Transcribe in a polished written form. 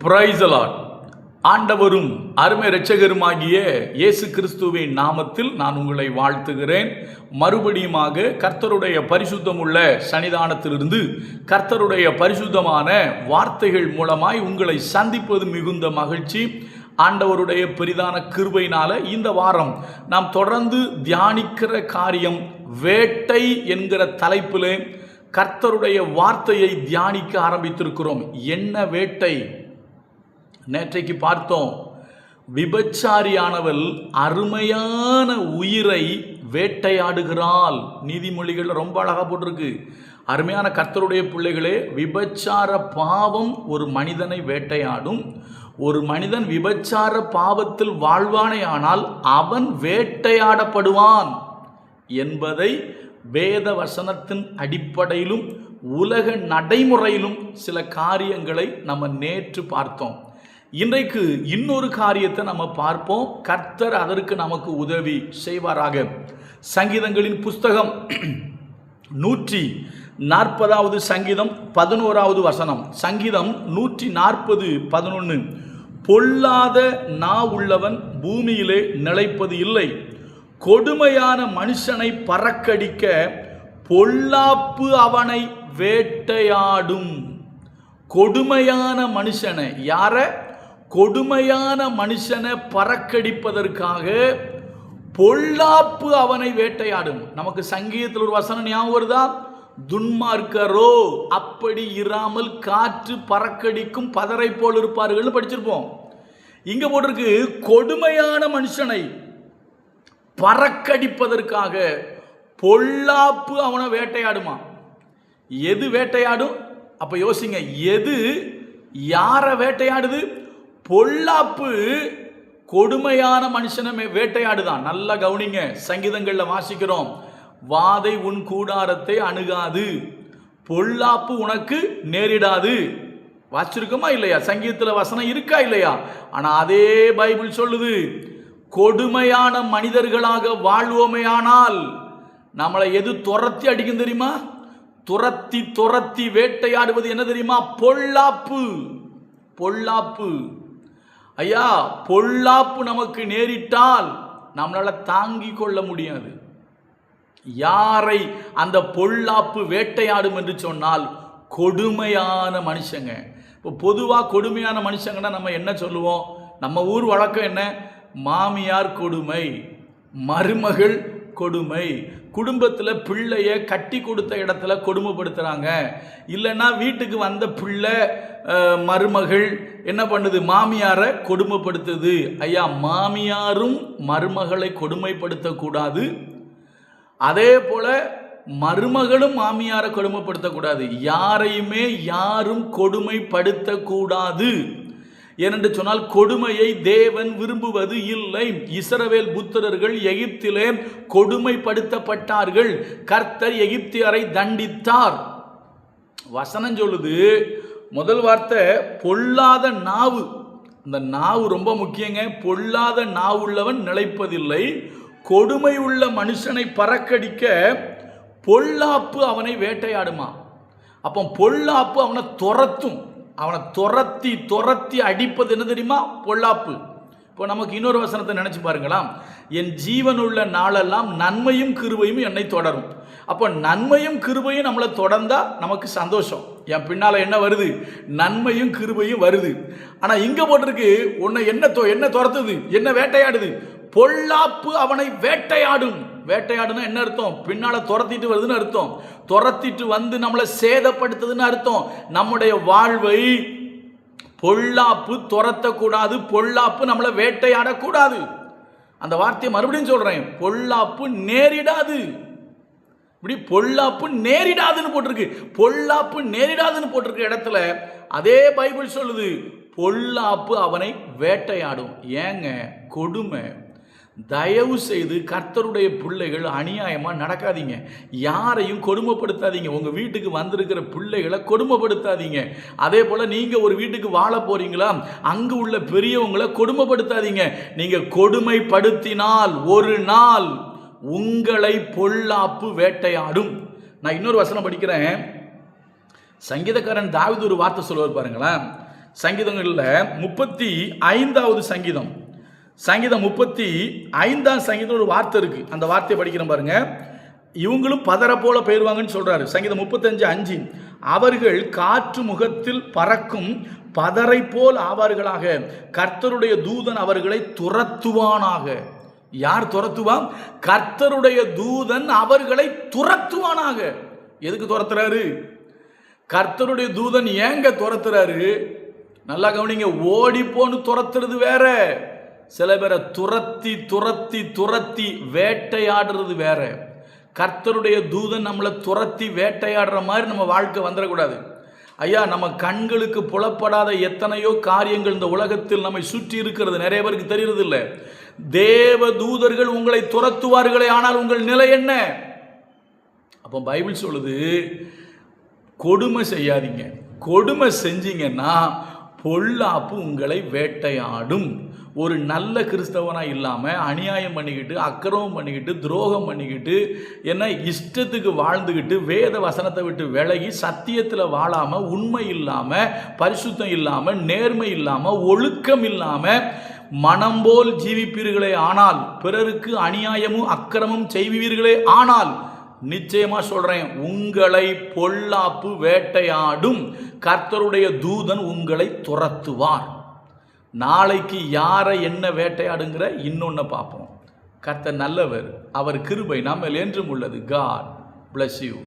Praise the Lord. ஆண்டவரும் அருமை இரட்சகருமாகிய இயேசு கிறிஸ்துவின் நாமத்தில் நான் உங்களை வாழ்த்துகிறேன். மறுபடியுமாக கர்த்தருடைய பரிசுத்தமுள்ள சன்னிதானத்திலிருந்து கர்த்தருடைய பரிசுத்தமான வார்த்தைகள் மூலமாய் உங்களை சந்திப்பது மிகுந்த மகிழ்ச்சி. ஆண்டவருடைய பெரிதான கிருபையினால இந்த வாரம் நாம் தொடர்ந்து தியானிக்கிற காரியம் வேட்டை என்கிற தலைப்பிலே கர்த்தருடைய வார்த்தையை தியானிக்க ஆரம்பித்திருக்கிறோம். என்ன வேட்டை? நேற்றைக்கு பார்த்தோம், விபச்சாரியானவள் அருமையான உயிரை வேட்டையாடுகிறாள். நீதிமொழிகள் ரொம்ப அழகா போட்டிருக்கு. அருமையான கர்த்தருடைய பிள்ளைகளே, விபச்சார பாவம் ஒரு மனிதனை வேட்டையாடும். ஒரு மனிதன் விபச்சார பாவத்தில் வாழ்வானே ஆனால் அவன் வேட்டையாடப்படுவான் என்பதை வேத வசனத்தின் அடிப்படையிலும் உலக நடைமுறையிலும் சில காரியங்களை நம்ம நேற்று பார்த்தோம். இன்றைக்கு இன்னொரு காரியத்தை நம்ம பார்ப்போம். கர்த்தர் அதற்கு நமக்கு உதவி செய்வாராக. சங்கீதங்களின் புஸ்தகம் 140வது சங்கீதம் 11வது வசனம். சங்கீதம் 140:11. பொல்லாத நா உள்ளவன் பூமியிலே நிலைப்பது இல்லை, கொடுமையான மனுஷனை பறக்கடிக்க பொல்லாப்பு அவனை வேட்டையாடும். கொடுமையான மனுஷனை, யார? கொடுமையான மனுஷனை பறக்கடிப்பதற்காக பொல்லாப்பு அவனை வேட்டையாடும். நமக்கு சங்கீதத்தில் ஒரு வசனம் ஞாபகம் வருதா? துன்மார்க்கரோ அப்படி இராமல் காற்று பறக்கடிக்கும் பதரை போல் இருப்பார்கள் படிச்சிருப்போம். இங்க போட்டிருக்கு, கொடுமையான மனுஷனை பறக்கடிப்பதற்காக பொல்லாப்பு அவனை வேட்டையாடுமா. எது வேட்டையாடும்? அப்ப யோசிங்க, எது யார வேட்டையாடுது? பொல்லாப்பு கொடுமையான மனுஷனை வேட்டையாடுதான். நல்லா கவனிங்க, சங்கீதங்கள்ல வாசிக்கிறோம், வாதை உன் கூடாரத்தை அணுகாது, பொல்லாப்பு உனக்கு நேரிடாது. வாசிச்சிருக்கோமா இல்லையா? சங்கீதத்தில் வசனம் இருக்கா இல்லையா? ஆனா அதே பைபிள் சொல்லுது, கொடுமையான மனிதர்களாக வாழ்வோமையானால் நம்மளை எது துரத்தி அடிக்கும் தெரியுமா? துரத்தி துரத்தி வேட்டையாடுவது என்ன தெரியுமா? பொல்லாப்பு. பொல்லாப்பு. ஐயா, பொல்லாப்பு நமக்கு நேரிட்டால் நம்மளால தாங்கிக் கொள்ள முடியாது. யாரை அந்த பொல்லாப்பு வேட்டையாடும் என்று சொன்னால் கொடுமையான மனுஷங்க. இப்போ பொதுவாக கொடுமையான மனுஷங்கன்னா நம்ம என்ன சொல்லுவோம்? நம்ம ஊர் வழக்கம் என்ன? மாமியார் கொடுமை, மருமகள் கொடுமை, குடும்பத்தில் பிள்ளைய கட்டி கொடுத்த இடத்துல கொடுமைப்படுத்துகிறாங்க. இல்லைன்னா வீட்டுக்கு வந்த பிள்ளை மருமகள் என்ன பண்ணுது? மாமியாரை கொடுமைப்படுத்துது. ஐயா, மாமியாரும் மருமகளை கொடுமைப்படுத்தக்கூடாது, அதே போல மருமகளும் மாமியாரை கொடுமைப்படுத்தக்கூடாது. யாரையுமே யாரும் கொடுமைப்படுத்தக்கூடாது. ஏனென்று சொன்னால் கொடுமையை தேவன் விரும்புவது இல்லை. இஸ்ரவேல் புத்திரர்கள் எகிப்திலே கொடுமைப்படுத்தப்பட்டார்கள். கர்த்தர் எகிப்தியரை தண்டித்தார். வசனம் சொல்லுது, முதல் வார்த்தை பொல்லாத நாவு. இந்த நாவு ரொம்ப முக்கியங்க. பொல்லாத நாவுள்ளவன் நிலைப்பதில்லை, கொடுமை உள்ள மனுஷனை பறக்கடிக்க பொல்லாப்பு அவனை வேட்டையாடுமா. அப்போ பொல்லாப்பு அவனை துரத்தும். அவனை துரத்தி துரத்தி அடிப்பது என்ன தெரியுமா? பொல்லாப்பு. இப்போ நமக்கு இன்னொரு வசனத்தை நினைச்சு பாருங்களாம், என் ஜீவனுள்ள நாளெல்லாம் நன்மையும் கிருபையும் என்னை தொடரும். அப்போ நன்மையும் கிருபையும் நம்மளை தொடர்ந்தா நமக்கு சந்தோஷம். என் பின்னால என்ன வருது? நன்மையும் கிருபையும் வருது. ஆனா இங்க போட்டிருக்கு, உன்னை என்ன துரத்துது? என்ன வேட்டையாடுது? பொல்லாப்பு அவனை வேட்டையாடும். வேட்டையாடுனா என்ன அர்த்தம்? பின்னால துரத்திட்டு வருதுன்னு அர்த்தம். துரத்திட்டு வந்து நம்மளை சேதப்படுத்துதுன்னு அர்த்தம். நம்முடைய வாழ்வை பொல்லாப்பு துரத்தக்கூடாது, பொல்லாப்பு நம்மளை வேட்டையாடக்கூடாது. அந்த வார்த்தையை மறுபடியும் சொல்றேன், பொல்லாப்பு நேரிடாது. இப்படி பொல்லாப்பு நேரிடாதுன்னு போட்டிருக்கு. பொல்லாப்பு நேரிடாதுன்னு போட்டிருக்க இடத்துல அதே பைபிள் சொல்லுது, பொல்லாப்பு அவனை வேட்டையாடும். ஏங்க? கொடுமை. தயவு செய்து கர்த்தருடைய பிள்ளைகள் அநியாயமா நடக்காதீங்க. யாரையும் கொடுமைப்படுத்தாதீங்க. உங்க வீட்டுக்கு வந்திருக்கிற பிள்ளைகளை கொடுமைப்படுத்தாதீங்க. அதே போல நீங்க ஒரு வீட்டுக்கு வாழ போறீங்களா, அங்கு உள்ள பெரியவங்களை கொடுமைப்படுத்தாதீங்க. நீங்க கொடுமைப்படுத்தினால் ஒரு நாள் உங்களை பொல்லாப்பு வேட்டையாடும். நான் இன்னொரு வசனம் படிக்கிறேன். சங்கீதக்காரன் தாவீது ஒரு வார்த்தை சொல்லுவார் பாருங்களேன். சங்கீதங்களில் 35வது சங்கீதம், சங்கீதம் 35ஆம் சங்கீதம் ஒரு வார்த்தை இருக்கு. அந்த வார்த்தையை படிக்கிறேன் பாருங்க. இவங்களும் பதற போல போயிடுவாங்கன்னு சொல்றாரு. சங்கீதம் 35:5, அவர்கள் காற்று முகத்தில் பறக்கும் பதரை போல் ஆவார்களாக, கர்த்தருடைய தூதன் அவர்களை துரத்துவானாக. யார் துரத்துவான்? கர்த்தருடைய தூதன் அவர்களை துரத்துவானாக. எதுக்கு துரத்துறாரு? கர்த்தருடைய தூதன் ஏங்க துரத்துறாரு? நல்லா கவனிங்க. ஓடி போன்னு துரத்துறது வேற, சில பேரை துரத்தி துரத்தி துரத்தி வேட்டையாடுறது வேற. கர்த்தருடைய தூதன் நம்மளை துரத்தி வேட்டையாடுற மாதிரி நம்ம வாழ்க்கை வந்துடக்கூடாது. ஐயா, நம்ம கண்களுக்கு புலப்படாத எத்தனையோ காரியங்கள் இந்த உலகத்தில் நம்மை சுற்றி இருக்கிறது, நிறைய பேருக்கு தெரியறது இல்லை. தேவ தூதர்கள் உங்களை துரத்துவார்களே, ஆனால் உங்கள் நிலை என்ன? அப்போ பைபிள் சொல்லுது, கொடுமை செய்யாதீங்க. கொடுமை செஞ்சீங்கன்னா பொல்லாப்பு உங்களை வேட்டையாடும். ஒரு நல்ல கிறிஸ்தவனாக இல்லாமல் அநியாயம் பண்ணிக்கிட்டு, அக்கிரமம் பண்ணிக்கிட்டு, துரோகம் பண்ணிக்கிட்டு, என்ன இஷ்டத்துக்கு வாழ்ந்துக்கிட்டு, வேத வசனத்தை விட்டு விலகி சத்தியத்தில் வாழாமல், உண்மை இல்லாமல், பரிசுத்தம் இல்லாமல், நேர்மை இல்லாமல், ஒழுக்கம் இல்லாமல் மனம் போல் ஜீவிப்பீர்களே ஆனால், பிறருக்கு அநியாயமும் அக்கிரமும் செய்வீர்களே ஆனால், நிச்சயமா சொல்றேன், உங்களை பொல்லாப்பு வேட்டையாடும். கர்த்தருடைய தூதன் உங்களை துரத்துவார். நாளைக்கு யாரை என்ன வேட்டையாடுங்கிற இன்னொன்னு பார்ப்போம். கர்த்தர் நல்லவர், அவர் கிருபை நம்மேல் என்றும் உள்ளது. God bless you.